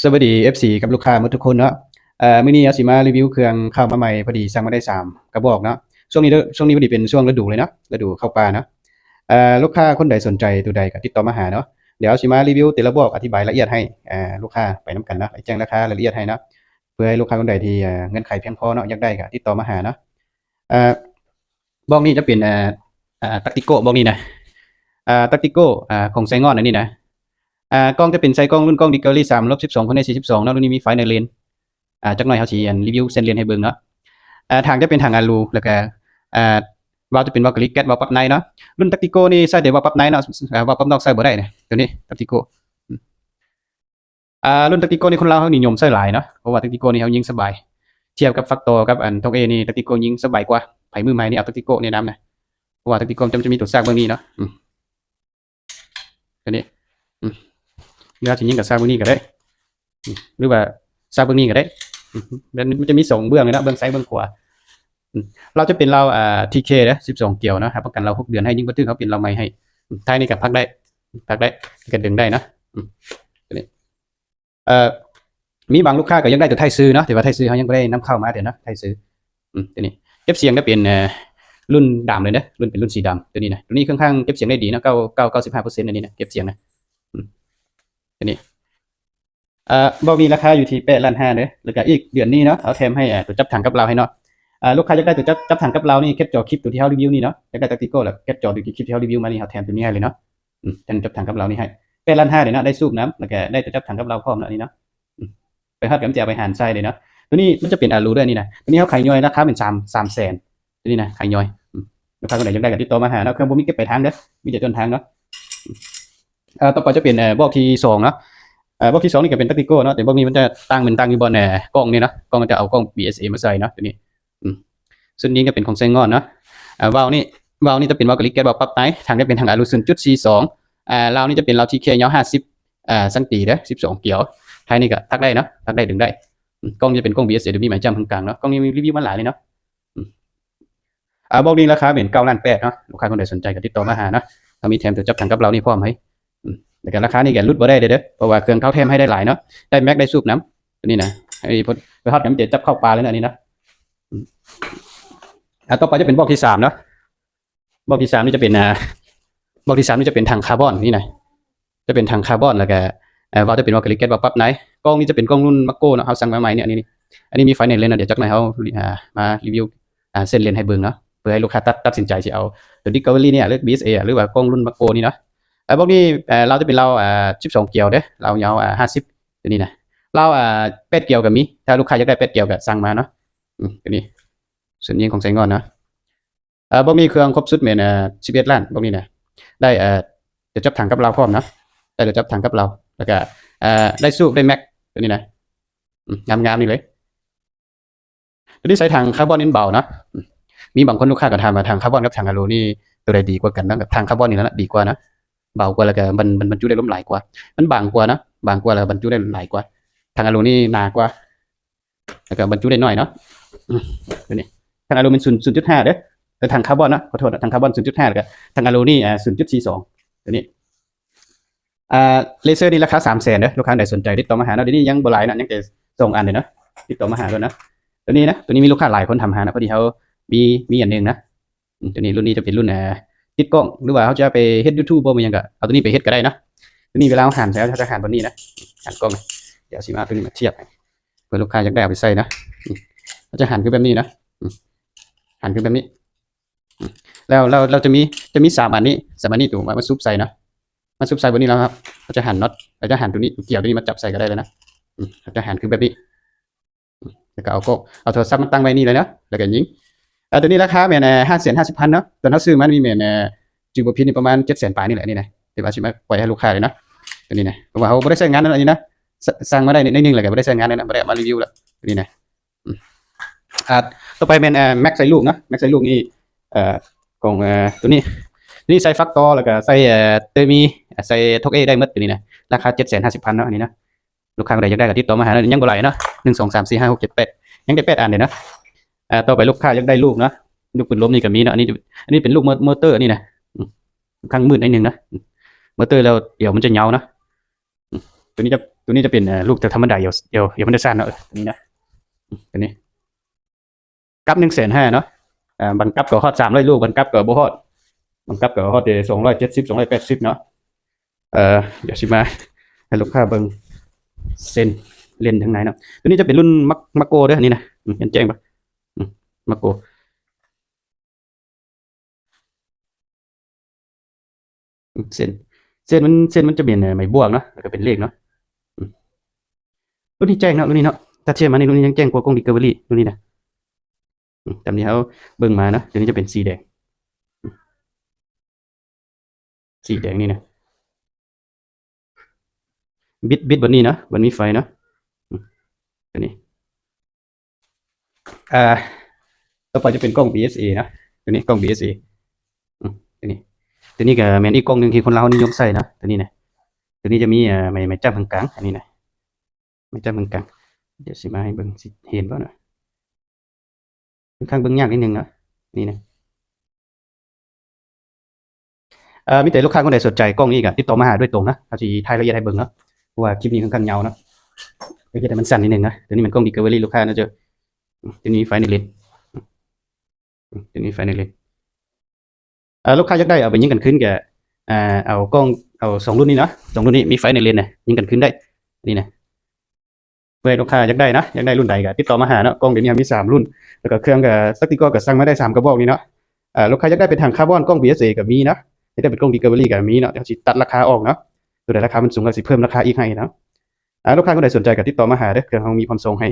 สวัสดี FC กับลูกค้าหมดทุกคนเนาะมื้อนี้เอาสิมารีวิวเครื่องเข้ามาใหม่พอดีสั่งมาได้3กระบอกเนาะช่วงนี้พอดีเป็นช่วงฤดูเลยเนาะฤดูเข้าป่าเนาะลูกค้าคนใดสนใจตัวใดก็ติดต่อมาหาเนาะเดี๋ยวเอาสิมารีวิวแต่ละบอกอธิบายละเอียดให้ลูกค้าไปนํกันเนาะแจ้งราคารายละเอียดให้เนาะเพื่อให้ลูกค้าคนใดที่เงื่อนไขเพียงพอเนาะอยากได้ก็ติดต่อมาหาเนาะอ่าบอกนี้จะเป็นTactico บอกนี้นะTactico ของไซงอนอันนี้นะ กล้องจะเป็นไซส์กล้องรุ่นกล้อง Discovery 3-12คนใน42เนาะรุ่นนี้มีไฟในเลนจักหน่อยเฮาสิรีวิวเส้นเลนให้เบิ่งเนาะทางจะเป็นทางอะลูแล้วก็อ่าวาล์วจะเป็นวาล์วกลิกแก๊สวาล์วปรับในเนาะรุ่น Tactico นี่ใส่แต่วาล์วปรับในเนาะวาล์วปรับนอกใส่บ่ได้นะตัวนี้ Tactico รุ่น Tactico นี่คนลาวเขานิยมใส่หลายเนาะเพราะว่า Tactico นี่เขายิงสบายเทียบกับ Factor กับอัน Tok A นี่ Tactico ยิงสบายกว่าไผมือใหม่นี่เอา Tactico แนะนำนะเพราะว่า Tactico จะมีตัวซากเบิ่งนี้เนาะตัวนี้เนื้อสิยิงกับซากเบิ่งนี้ก็ได้หรือว่าซากเบิ่งนี้ก็ได้มันจะมี2เบื้องเลยนะเบื้องซ้ายเบื้องขวาเราจะเป็นเราTK นะ12เกี่ยวนะครับประกันเรา6เดือนให้ยิ่งบ่ถึงเขาเป็นเราใหม่ให้ท้ายนี่ก็พักได้ก็ดึงได้นะตัวนี้มีบางลูกค้าก็ยังได้ตัวไทยซื้อเนาะแต่ว่าไทยซื้อเขายังบ่ได้นำเข้ามาเดี๋ยวนะไทยซื้อตัวนี้เก็บเสียงก็เป็นรุ่นดำเลยนะรุ่นเป็นรุ่นสีดำตัวนี้นะตัวนี้ค่อนข้างเก็บเสียงได้ดีนะ95%อันนี้นะเก็บเสียงนะตัวนี้บอกมีราคาอยู่ที่8,500,000เด้อแล้วก็อีกเดือนนี้เนาะเอาแถมให้ตัวจับถังกับเราให้เนาะลูกค้าอยากได้ตัวจับถังกับเรานี่แคปจอคลิปตัวที่เฮารีวิวนี่เนาะอยากได้ Tactico แล้วแคปจอดูคลิปที่เฮารีวิวมานี่เฮาแถมตัวนี้ให้เลยเนาะแถมจับถังกับเรานี่ให้8,500,000เด้อเนาะได้สูบน้ำแล้วก็ได้ตัวจับถังกับเราพร้อมเนาะนี่เนาะไปฮอดกับจะเอาไปหารไส้เลยเนาะตัวนี้มันจะเป็นอะลูด้วยนี่นะตัวนี้เฮาขายย่อยราคาเป็น300,000ตัวนี้นะขายย่อยลูกค้าคนไหนอยากได้ก็ติดต่อมาหาเนาะเครื่องบ่มีเก็บปลายทางเด้อมีแต่ต้นทางเนาะต่อไปจะเป็นบอกที่2เนาะบอกที่2นี่ก็เป็น Tactico เนาะแต่บอกนี้มันจะตั้งอยู่บนกล้องนี่เนาะกล้องมันจะเอากล้อง BSA มาใส่เนาะตัวนี้ส่วนนี้ก็เป็นของไซงอนเนาะวาล์วนี่จะเป็นวาล์วกลิกแก๊สวาล์วปรับไนทางจะเป็นทางอะลู 0.42ราวนี่จะเป็นราว TK ยาว50ซันตีเด้อ12เกี่ยวท้ายนี่ก็ทักได้เนาะทักได้ดึงได้กล้องจะเป็นกล้อง BSA เดี๋ยวมีหมายจำข้างกลางเนาะกล้องนี้มีรีวิวมาหลายเลยเนาะบอกนี้ราคาเป็น9,800,000เนาะลูกค้าคนใดสนใจก็ติดต่อมาหาเนาะถ้ามีแถมตัวจับถังกับเรานี่พร้อมให้แต่การราคานี่แกลดบ่ได้เด้อเพราะว่าเครื่องเขาแถมให้ได้หลายเนาะได้แม็กได้สูบน้ำตัวนี้นะไอ้พอไปฮอดน้ำเจ็ดจับเข้าปลาแล้วนะนี่นะต่อไปจะเป็นบอกที่3เนาะบอกที่3นี่จะเป็นบอกที่3นี่จะเป็นถังคาร์บอนนี่นะจะเป็นถังคาร์บอนแล้วก็วาล์วจะเป็นวาล์วกลิกแก๊สวาล์วปรับไนกล้องนี่จะเป็นกล้องรุ่นมักโก้เนาะเฮาสั่งมาใหม่เนี่ยอันนี้มีไฟในเลนนะเดี๋ยวจักหน่อยเฮามารีวิวเส้นเลนให้เบิ่งเนาะเพื่อให้ลูกค้าตัดสินใจสิเอาตัว Discovery เนี่ยหรือ BSA หรือว่ากล้องรุ่นมักโก้นี่เนาะพวกนี้เราจะเป็นเรา12เกี่ยวเด้อเรายาว50ตัวนี้นะเรา8เกี่ยวก็มีถ้าลูกค้าอยากได้8เกี่ยวก็สั่งมาเนาะตัวนี้ส่วนยิงของไซงอนเนาะพวกนี้เครื่องครบสุดแม่น11ล้านพวกนี้นะได้จะจับถังกับเราพร้อมเนาะได้จะจับถังกับเราแล้วก็ได้สูบได้แม็กตัวนี้นะงามๆนี่เลยตัวนี้ใส่ถังคาร์บอนเบาเนาะมีบางคนลูกค้าก็ถามว่าถังคาร์บอนกับถังอะลูนี่ตัวใดดีกว่ากันนะกับถังคาร์บอนนี่นะดีกว่านะเบากว่าแล้วก็มันบรรจุได้ล้มหลายกว่ามันบางกว่านะบางกว่าแล้วบรรจุได้หลายกว่าถังอะลูนี่หนากว่าแล้วก็บรรจุได้น้อยเนาะตัวนี้ถังอะลูมัน0.5เด้อแต่ถังคาร์บอนนะขอโทษถังคาร์บอน 0.5 แล้วก็ถังอะลูนี่0.42ตัวนี้เลเซอร์นี่ราคา300,000เด้อลูกค้าใดสนใจติดต่อมาหาเนาะเดี๋ยวนี้ยังบ่หลายนะยังแต่2อันเด้อเนาะติดต่อมาหาด้วยนะตัวนี้มีลูกค้าหลายคนทำหานะพอดีเขามีอันนึงนะตัวนี้รุ่นนี้จะเป็นรุ่นติดกล้องหรือว่าเขาจะไปเฮ็ด YouTube บ่มันยังก็เอาตัวนี้ไปเฮ็ดก็ได้นะตัวนี้เวลาเราหั่นแล้วจะหั่นตัวนี้นะหั่นกล้องเดี๋ยวสิมาตัวนี้มาเทียบเพื่อลูกค้าอยากได้เอาไปใส่นะเราจะหั่นคือแบบนี้นะหั่นคือแบบนี้แล้วเราจะมี3อันนี้3อันนี้ตัวมาซุบใส่นะมาซุบใส่บนนี้แล้วครับเราจะหั่นน็อตเราจะหั่นตัวนี้เกี่ยวตัวนี้มาจับใส่ก็ได้เลยนะเราจะหั่นคือแบบนี้แล้วก็เอาโทรศัพท์มาตั้งไว้นี่เลยนะแล้วก็ยิงตัวนี้ราคาแม่น550,000เนาะตอนเขาซื้อมันมีแม่นจิบพินนี่ประมาณ700,000ปลายนี่แหละนี่นะแต่ว่าสิมาปล่อยให้ลูกค้าเลยนะตัวนี้นะเพราะว่าเขาบ่ได้ใช้งานนั่นอันนี้นะสั่งมาได้นิดนึงแหละก็บ่ได้ใช้งานนั่นนะบ่ได้มารีวิวแล้วตัวนี้นะต่อไปเป็นแม็กใส่ลูกนะแม็กใส่ลูกนี่ของตัวนี้ใส่ฟักตอแล้วก็ใส่เตมีใส่ทกเอได้หมดตัวนี้นะราคา750,000เนาะอันนี้นะลูกค้าใดอยากได้ก็ติดต่อมาหายังบ่หลายเนาะ1 2 3 4 5 6 7 8ยังได้8อันเด้นะต่อไปลูกค้าอยากได้ลูกนะลูกปืนลมนี่ก็มีเนาะอันนี้เป็นลูกมอเตอร์นี่นะข้างมืดนิดนึงนะมอเตอร์แล้วเดี๋ยวมันจะเหงานะตัวนี้ ตัวนี้จะเป็นลูกแต่ธรรมดาเอวมันจะสั้นเนาะตัวนี้นะตัวนี้กับ150,000เนาะบังกับก็ฮอด300ลูกบังกับก็บ่ฮอดบังกับก็ฮอด270 280เนาะเดี๋ยวสิมาให้ลูกค้าเบิ่งเส้นเลนทางไหนเนาะตัวนี้จะเป็นรุ่นมักโกเด้อนี่นะเห็นแจ้งปะมักโกเส้นเส้นมันจะเป็นไม้บวกเนาะแล้วก็เป็นเลขเนาะรุ่นนี้แจ้งเนาะรุ่นนี้เนาะถ้าเทียบมาในรุ่นนี้ยังแจ้งกว่ากล้อง Discovery รุ่นนี้นะตามที่เขาเบิ่งมาเนาะตัวนี้จะเป็นสีแดงนี่นะบิดบนนี้เนาะบนมีไฟเนาะตัวนี้ต่อไปจะเป็นกล้อง BSA นะตัวนี้กล้อง BSA ตัวนี้ก็แมนอีกกล้องหนึ่งที่คนเรานิยมใส่นะตัวนี้นะตัวนี้จะมีไม่จับกลางอันนี้นะไม่จับกลางเดี๋ยวสิมาให้เบิ่งสิเห็นป่ะนะค่อนข้างเบิ่งยากนิดนึงนะนี่นะมีแต่ลูกค้าคนใดสนใจกล้องนี้ก็ติดต่อมาหาด้วยตรงนะเอาสิถ่ายละเอียดให้เบิ่งเนาะเพราะว่าคลิปนี้ค่อนข้างยาวเนาะก็จะได้มันสั้นนิดนึงนะตัวนี้มันกล้อง Discovery ลูกค้าน่าจะตัวนี้ไฟในเลนตัวนี้ไฟในเลนลูกค้าอยากได้เอาไปยิงกันขึ้นกับเอากล้องเอา2รุ่นนี้เนาะ2รุ่นนี้มีไฟในเลนนะยิงกันขึ้นได้นี่นะเพื่อลูกค้าอยากได้นะอยากได้รุ่นใดก็ติดต่อมาหาเนาะกล้องเดี๋ยวนี้มี3รุ่นแล้วก็เครื่องกับสติ๊กเกอร์ก็สั่งมาได้3กระบอกนี้เนาะลูกค้าอยากได้เป็นถังคาร์บอนกล้อง BSA ก็มีนะอยากได้เป็นกล้อง Discovery ก็มีเนาะเดี๋ยวสิตัดราคาออกเนาะตัวใดราคามันสูงก็สิเพิ่มราคาอีกให้เนาะลูกค้าคนใดสนใจก็ติดต่อมาหาเด้อเครื่องเฮามีพร้อมส่งให้